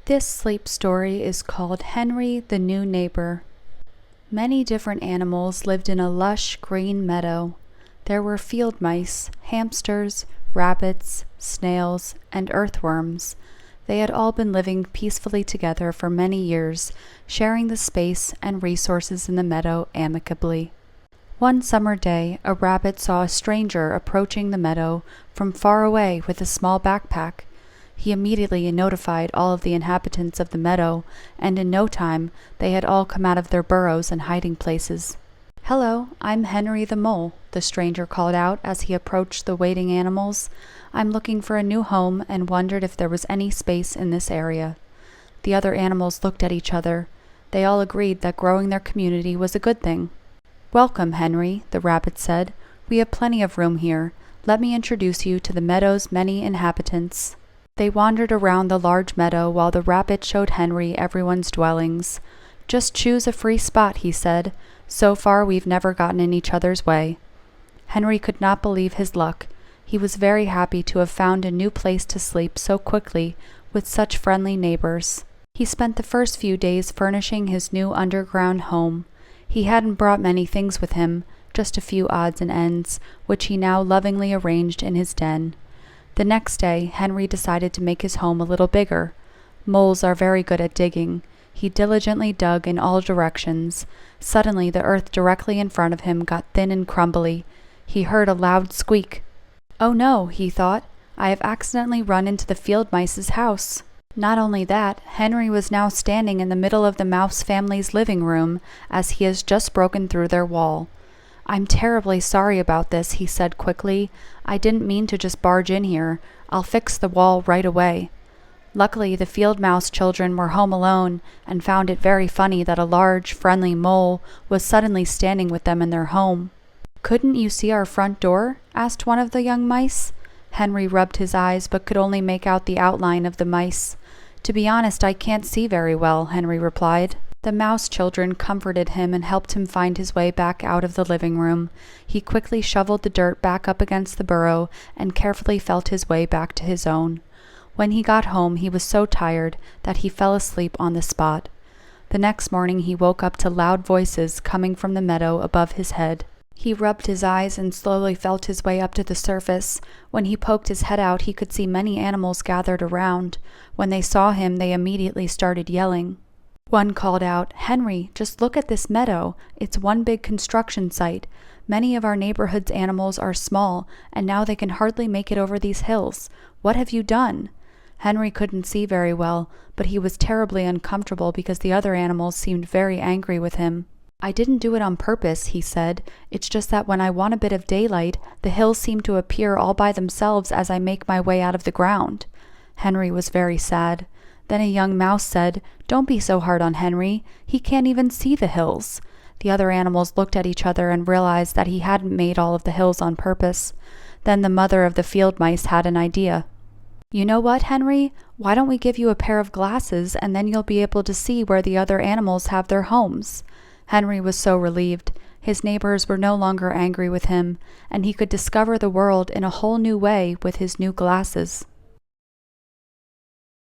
This sleep story is called Henry the New Neighbor. Many different animals lived in a lush green meadow. There were field mice, hamsters, rabbits, snails, and earthworms. They had all been living peacefully together for many years, sharing the space and resources in the meadow amicably. One summer day, a rabbit saw a stranger approaching the meadow from far away with a small backpack. He immediately notified all of the inhabitants of the meadow, and in no time they had all come out of their burrows and hiding places. "Hello, I'm Henry the Mole," the stranger called out as he approached the waiting animals. "I'm looking for a new home and wondered if there was any space in this area." The other animals looked at each other. They all agreed that growing their community was a good thing. "Welcome, Henry," the rabbit said. "We have plenty of room here. Let me introduce you to the meadow's many inhabitants." They wandered around the large meadow while the rabbit showed Henry everyone's dwellings. "Just choose a free spot," he said. "So far we've never gotten in each other's way." Henry could not believe his luck. He was very happy to have found a new place to sleep so quickly with such friendly neighbors. He spent the first few days furnishing his new underground home. He hadn't brought many things with him, just a few odds and ends, which he now lovingly arranged in his den. The next day, Henry decided to make his home a little bigger. Moles are very good at digging. He diligently dug in all directions. Suddenly, the earth directly in front of him got thin and crumbly. He heard a loud squeak. "Oh no," he thought, "I have accidentally run into the field mice's house." Not only that, Henry was now standing in the middle of the mouse family's living room, as he has just broken through their wall. "I'm terribly sorry about this," he said quickly. "I didn't mean to just barge in here. I'll fix the wall right away." Luckily, the field mouse children were home alone and found it very funny that a large, friendly mole was suddenly standing with them in their home. "Couldn't you see our front door?" asked one of the young mice. Henry rubbed his eyes but could only make out the outline of the mice. "To be honest, I can't see very well," Henry replied. The mouse children comforted him and helped him find his way back out of the living room. He quickly shoveled the dirt back up against the burrow and carefully felt his way back to his own. When he got home, he was so tired that he fell asleep on the spot. The next morning he woke up to loud voices coming from the meadow above his head. He rubbed his eyes and slowly felt his way up to the surface. When he poked his head out, he could see many animals gathered around. When they saw him, they immediately started yelling. One called out, "Henry, just look at this meadow. It's one big construction site. Many of our neighborhood's animals are small, and now they can hardly make it over these hills. What have you done?" Henry couldn't see very well, but he was terribly uncomfortable because the other animals seemed very angry with him. "I didn't do it on purpose," he said. "It's just that when I want a bit of daylight, the hills seem to appear all by themselves as I make my way out of the ground." Henry was very sad. Then a young mouse said, "Don't be so hard on Henry. He can't even see the hills." The other animals looked at each other and realized that he hadn't made all of the hills on purpose. Then the mother of the field mice had an idea. "You know what, Henry? Why don't we give you a pair of glasses and then you'll be able to see where the other animals have their homes?" Henry was so relieved. His neighbors were no longer angry with him, and he could discover the world in a whole new way with his new glasses.